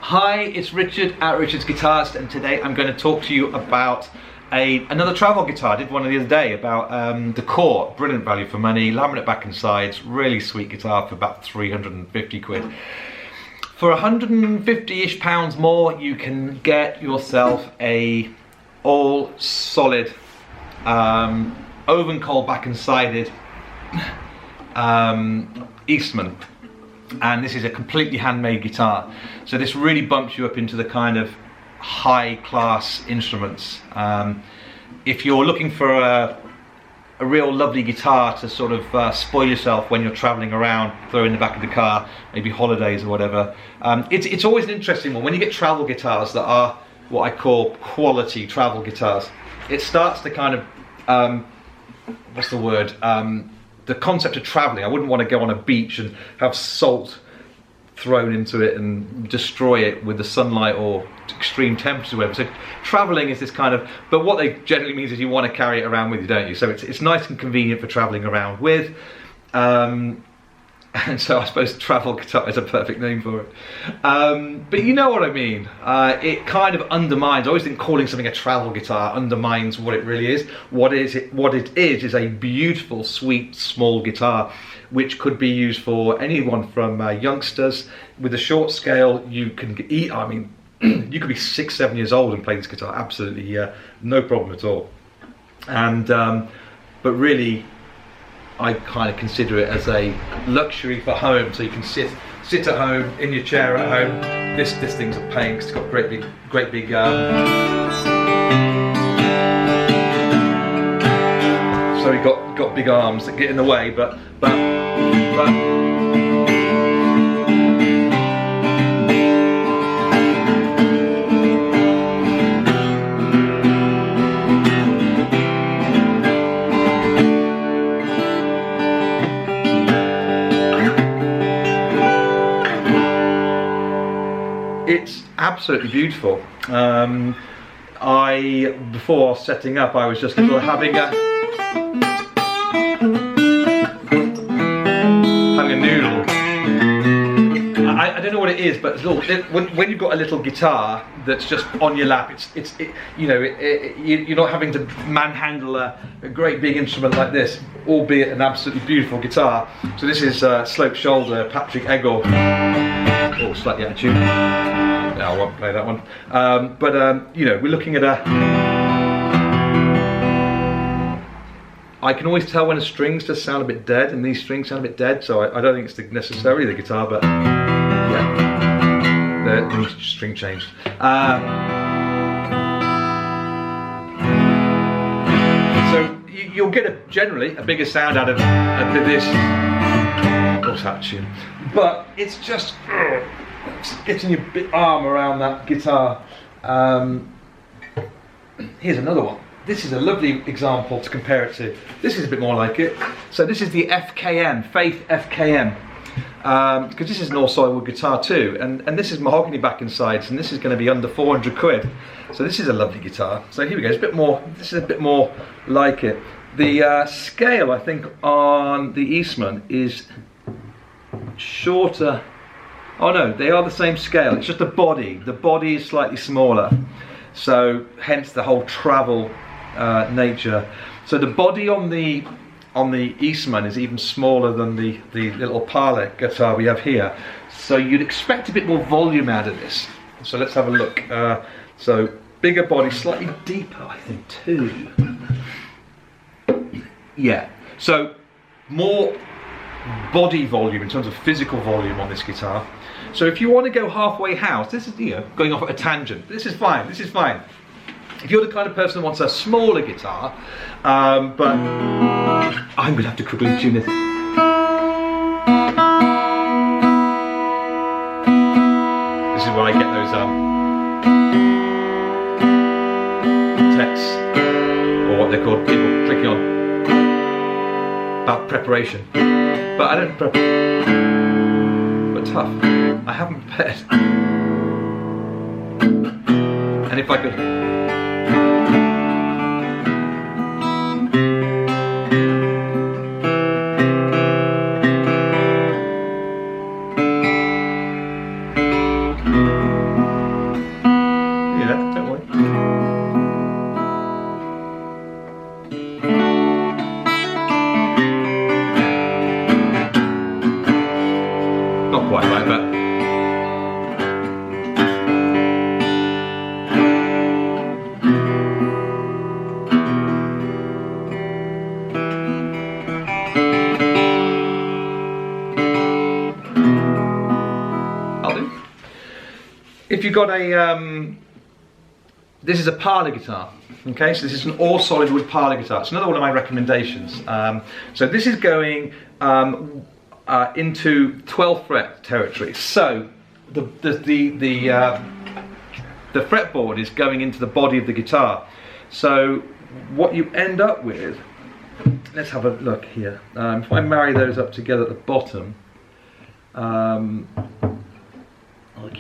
Hi, it's Richard at Richard's Guitars, and today I'm going to talk to you about another travel guitar. I did one the other day about the Core, brilliant value for money, laminate back and sides, really sweet guitar for about 350 quid. For 150-ish pounds more, you can get yourself a all solid oven coal back and sided Eastman. And this is a completely handmade guitar, so this really bumps you up into the kind of high class instruments. If you're looking for a real lovely guitar to sort of spoil yourself when you're traveling around, throw in the back of the car, maybe holidays or whatever, it's always an interesting one when you get travel guitars that are what I call quality travel guitars. It starts to kind of what's the word, the concept of travelling. I wouldn't want to go on a beach and have salt thrown into it and destroy it with the sunlight or extreme temperatures or whatever. So travelling is this kind of, but what they generally means is you want to carry it around with you, don't you? So it's nice and convenient for travelling around with. And so I suppose travel guitar is a perfect name for it. But you know what I mean. It kind of undermines, I always think calling something a travel guitar undermines what it really is. What it is a beautiful, sweet, small guitar, which could be used for anyone from youngsters. With a short scale, you can eat, I mean, you could be 6, 7 years old and play this guitar, absolutely, no problem at all. And, but really, I kind of consider it as a luxury for home, so you can sit at home in your chair at home. This thing's a pain because it's got great big. So you've got big arms that get in the way, but. It's absolutely beautiful. Before setting up, I was just having a noodle. I don't know what it is, but when you've got a little guitar that's just on your lap, you're not having to manhandle a great big instrument like this, albeit an absolutely beautiful guitar. So this is Slope Shoulder, Patrick Egor. Oh, slightly out of tune. No, I won't play that one. We're looking at I can always tell when a strings just sound a bit dead, and these strings sound a bit dead, so I don't think it's necessarily the guitar, but yeah, the string changed. So you'll get generally a bigger sound out of this. What's that tune? But it's just getting your big arm around that guitar. Here's another one. This is a lovely example to compare it to. This is a bit more like it. So this is the FKM, Faith FKM. Because this is an all solid wood guitar too, and this is mahogany back and sides, and this is going to be under 400 quid. So this is a lovely guitar. So here we go. It's a bit more. This is a bit more like it. The scale, I think, on the Eastman is shorter. Oh no, they are the same scale. It's just the body. The body is slightly smaller, so hence the whole travel nature. So the body on the Eastman is even smaller than the little Parlor guitar we have here. So you'd expect a bit more volume out of this. So let's have a look. So bigger body, slightly deeper, I think too. Yeah. So more body volume in terms of physical volume on this guitar. So if you want to go halfway house, this is, going off at a tangent. This is fine. This is fine. If you're the kind of person who wants a smaller guitar, but I'm going to have to quickly tune this. This is where I get those texts, or what they're called, people clicking on about preparation. But I don't prepare. But tough. I haven't prepared. And if I could. I'll do. If you've got a, this is a parlour guitar, okay, so this is an all solid wood parlour guitar. It's another one of my recommendations. So this is going into 12th fret territory. So the fretboard is going into the body of the guitar. So what you end up with, let's have a look here. If I marry those up together at the bottom, okie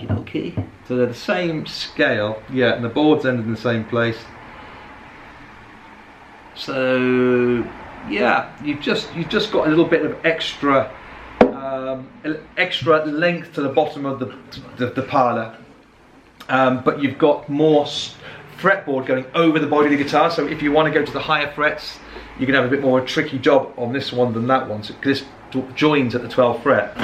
dokie. So they're the same scale, yeah, and the board's ended in the same place. So yeah, you've just got a little bit of extra extra length to the bottom of the parlour, but you've got more fretboard going over the body of the guitar. So if you want to go to the higher frets, you can have a bit more of a tricky job on this one than that one. So this joins at the 12th fret.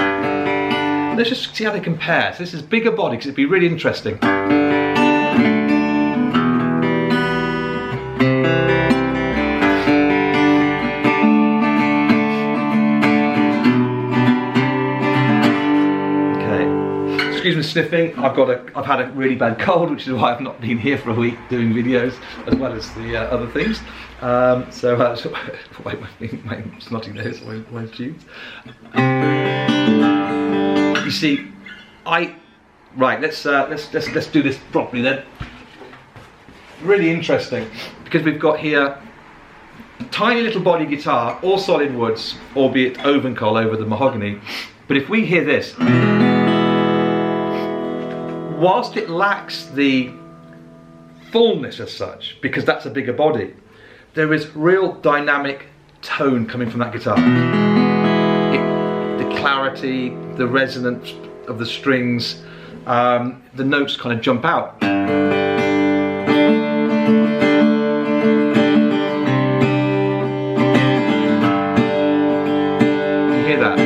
Let's just see how they compare. So this is bigger body because it'd be really interesting. Excuse me sniffing, I've had a really bad cold, which is why I've not been here for a week doing videos as well as the other things. So my snotty nose won't tune. You see, right, let's do this properly then. Really interesting, because we've got here tiny little body guitar, all solid woods, albeit Ovenkol over the mahogany. But if we hear this, whilst it lacks the fullness as such, because that's a bigger body, there is real dynamic tone coming from that guitar. The clarity, the resonance of the strings, the notes kind of jump out. You hear that?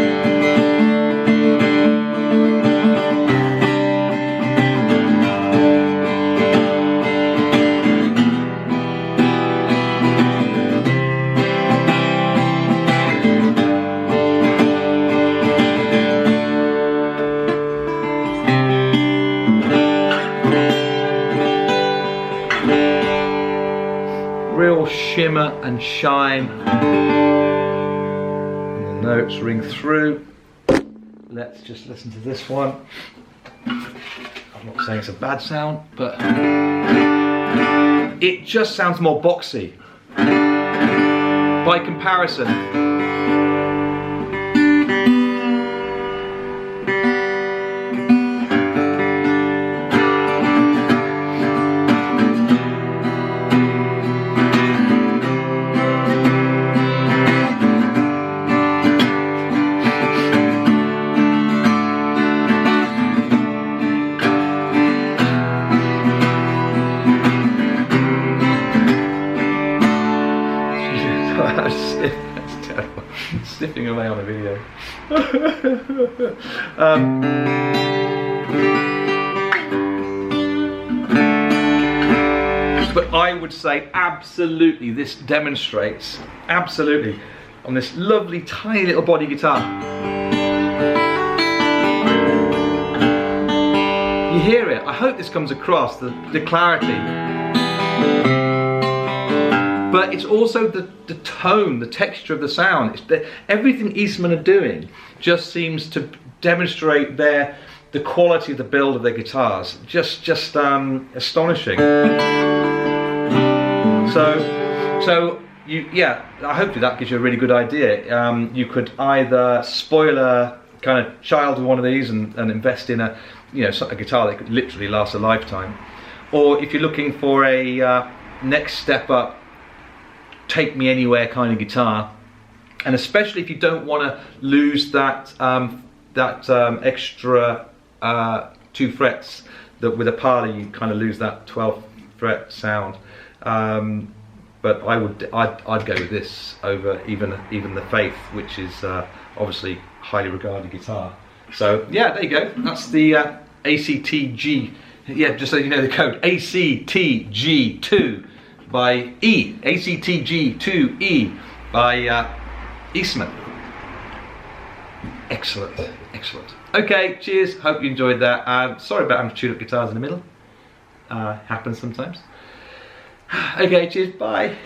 Real shimmer and shine, and the notes ring through. Let's just listen to this one. I'm not saying it's a bad sound, but it just sounds more boxy by comparison. That's terrible. Sniffing away on a video. But I would say absolutely this demonstrates, absolutely, on this lovely tiny little body guitar. You hear it. I hope this comes across, the clarity. But it's also the tone, the texture of the sound. It's everything Eastman are doing just seems to demonstrate the quality of the build of their guitars. Just astonishing. So yeah, hopefully that gives you a really good idea. You could either spoil a kind of child with one of these and invest in a guitar that could literally last a lifetime, or if you're looking for a next step up, take me anywhere kind of guitar, and especially if you don't want to lose that extra 2 frets that with a parlour you kind of lose that 12th fret sound. But I'd go with this over even the Faith, which is obviously highly regarded guitar. So yeah, there you go. That's the ACTG. Yeah, just so you know the code, ACTG2 by E. ACTG2E by Eastman. Excellent, excellent. Okay, cheers, hope you enjoyed that. Sorry about having to tune up guitars in the middle. Happens sometimes. Okay, cheers, bye.